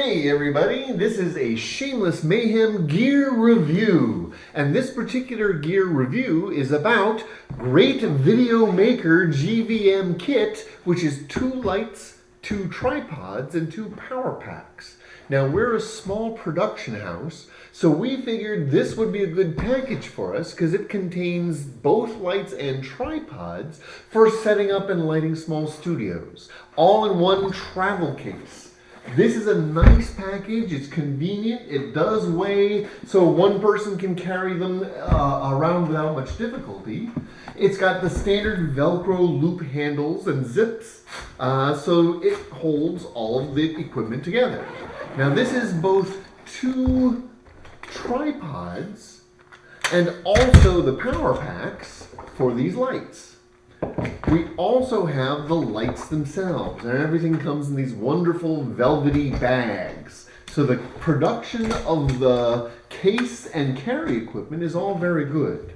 Hey everybody, this is a Shameless Mayhem Gear review, and this particular gear review is about Great Video Maker GVM Kit, which is 2 lights, 2 tripods, and 2 power packs. Now we're a small production house, so we figured this would be a good package for us because it contains both lights and tripods for setting up and lighting small studios, all in one travel case. This is a nice package, it's convenient, it does weigh so one person can carry them around without much difficulty. It's got the standard Velcro loop handles and zips, so it holds all of the equipment together. Now this is both 2 tripods and also the power packs for these lights. We also have the lights themselves, and everything comes in these wonderful velvety bags. So the production of the case and carry equipment is all very good.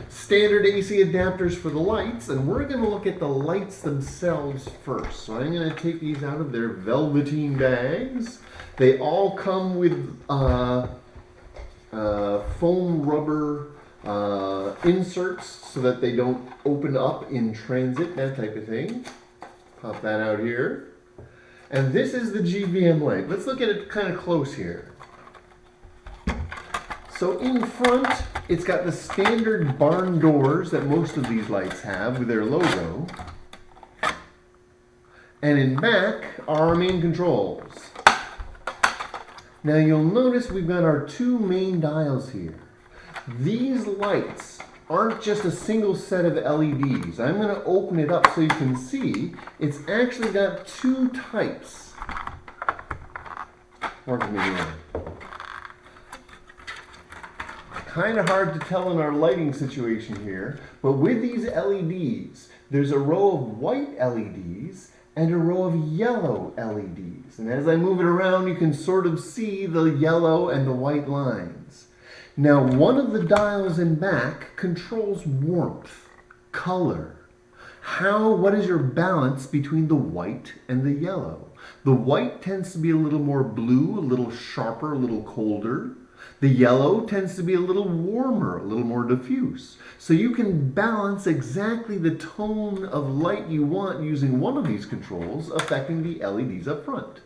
Standard AC adapters for the lights, and we're going to look at the lights themselves first. So I'm going to take these out of their velveteen bags. They all come with foam rubber inserts so that they don't open up in transit, that type of thing. Pop that out here. And this is the GVM light. Let's look at it kind of close here. So in front, it's got the standard barn doors that most of these lights have with their logo. And in back are our main controls. Now you'll notice we've got our 2 main dials here. These lights aren't just a single set of LEDs. I'm going to open it up so you can see it's actually got 2 types. Work with me here. Kind of hard to tell in our lighting situation here, but with these LEDs, there's a row of white LEDs and a row of yellow LEDs. And as I move it around, you can sort of see the yellow and the white lines. Now, one of the dials in back controls warmth, color. What is your balance between the white and the yellow? The white tends to be a little more blue, a little sharper, a little colder. The yellow tends to be a little warmer, a little more diffuse. So you can balance exactly the tone of light you want using one of these controls, affecting the LEDs up front.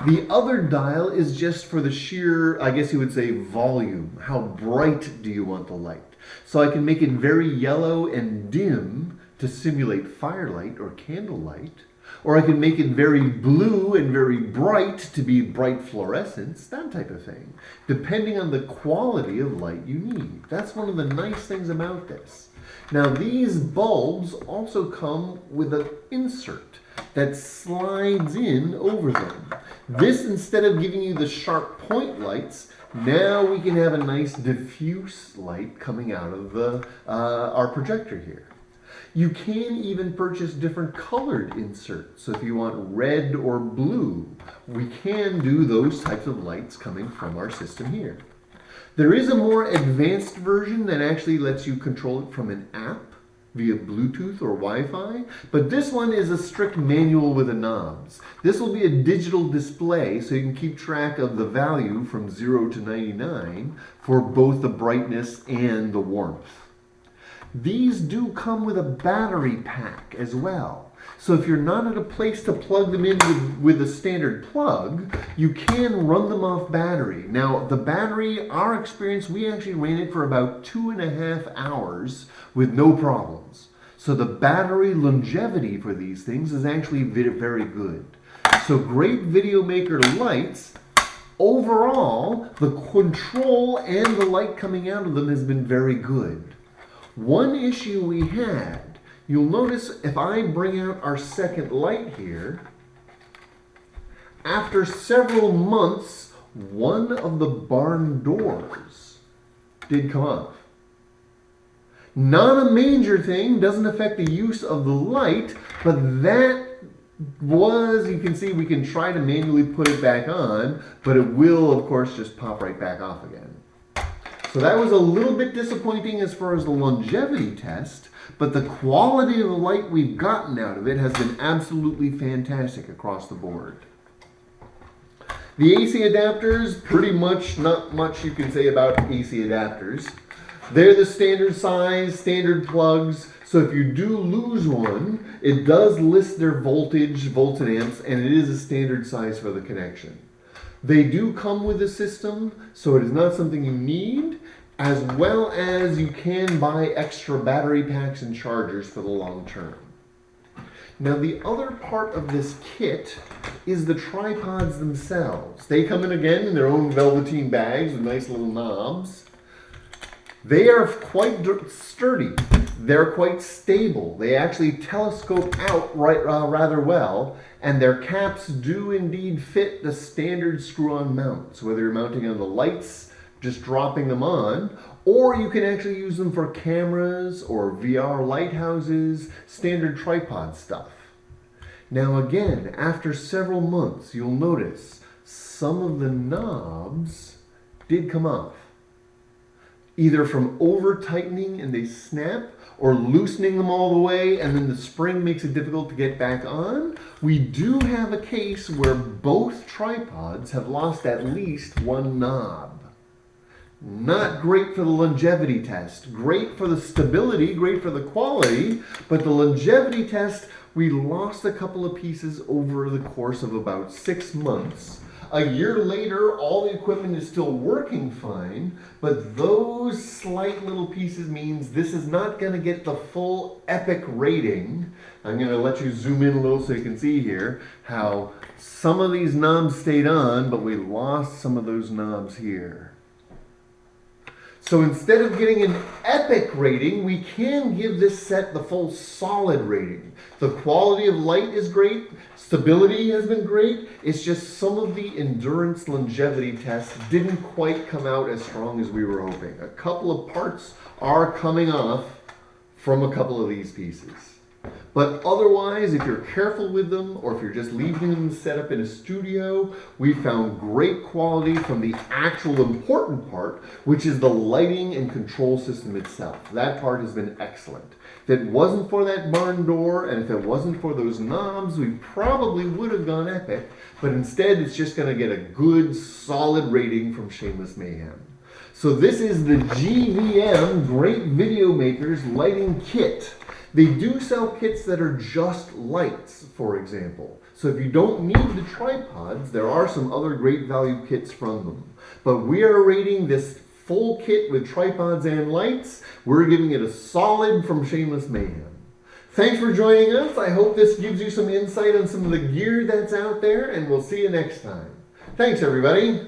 The other dial is just for the sheer, I guess you would say, volume. How bright do you want the light? So I can make it very yellow and dim to simulate firelight or candlelight. Or I can make it very blue and very bright to be bright fluorescence, that type of thing, depending on the quality of light you need. That's one of the nice things about this. Now these bulbs also come with an insert that slides in over them. This, instead of giving you the sharp point lights, now we can have a nice diffuse light coming out of our projector here. You can even purchase different colored inserts. So if you want red or blue, we can do those types of lights coming from our system here. There is a more advanced version that actually lets you control it from an app via Bluetooth or Wi-Fi, but this one is a strict manual with the knobs. This will be a digital display so you can keep track of the value from 0 to 99 for both the brightness and the warmth. These do come with a battery pack as well. So if you're not at a place to plug them in with a standard plug, you can run them off battery. Now the battery, our experience, we actually ran it for about 2.5 hours with no problems. So the battery longevity for these things is actually very good. So Great Video Maker lights, overall, the control and the light coming out of them has been very good. One issue we had, you'll notice if I bring out our second light here, after several months, one of the barn doors did come off. Not a major thing, doesn't affect the use of the light, but that was, you can see we can try to manually put it back on, but it will, of course, just pop right back off again. So that was a little bit disappointing as far as the longevity test, but the quality of the light we've gotten out of it has been absolutely fantastic across the board. The AC adapters, pretty much not much you can say about AC adapters. They're the standard size, standard plugs, so if you do lose one, it does list their voltage, volts and amps, and it is a standard size for the connection. They do come with a system, so it is not something you need, as well as you can buy extra battery packs and chargers for the long term. Now the other part of this kit is the tripods themselves. They come in again in their own velveteen bags with nice little knobs. They are quite sturdy. They're quite stable. They actually telescope out rather well, and their caps do indeed fit the standard screw-on mounts, whether you're mounting on the lights, just dropping them on, or you can actually use them for cameras or VR lighthouses, standard tripod stuff. Now again, after several months, you'll notice some of the knobs did come off. Either from over-tightening and they snap, or loosening them all the way and then the spring makes it difficult to get back on. We do have a case where both tripods have lost at least one knob. Not great for the longevity test. Great for the stability, great for the quality, but the longevity test, we lost a couple of pieces over the course of about 6 months. A year later, all the equipment is still working fine, but those slight little pieces means this is not going to get the full epic rating. I'm going to let you zoom in a little so you can see here how some of these knobs stayed on, but we lost some of those knobs here. So instead of getting an epic rating, we can give this set the full solid rating. The quality of light is great, stability has been great, it's just some of the endurance longevity tests didn't quite come out as strong as we were hoping. A couple of parts are coming off from a couple of these pieces. But otherwise, if you're careful with them, or if you're just leaving them set up in a studio, we found great quality from the actual important part, which is the lighting and control system itself. That part has been excellent. If it wasn't for that barn door, and if it wasn't for those knobs, we probably would have gone epic, but instead it's just going to get a good, solid rating from Shameless Mayhem. So this is the GVM Great Video Makers Lighting Kit. They do sell kits that are just lights, for example. So if you don't need the tripods, there are some other great value kits from them. But we are rating this full kit with tripods and lights. We're giving it a solid from Shameless Mayhem. Thanks for joining us. I hope this gives you some insight on some of the gear that's out there, and we'll see you next time. Thanks, everybody.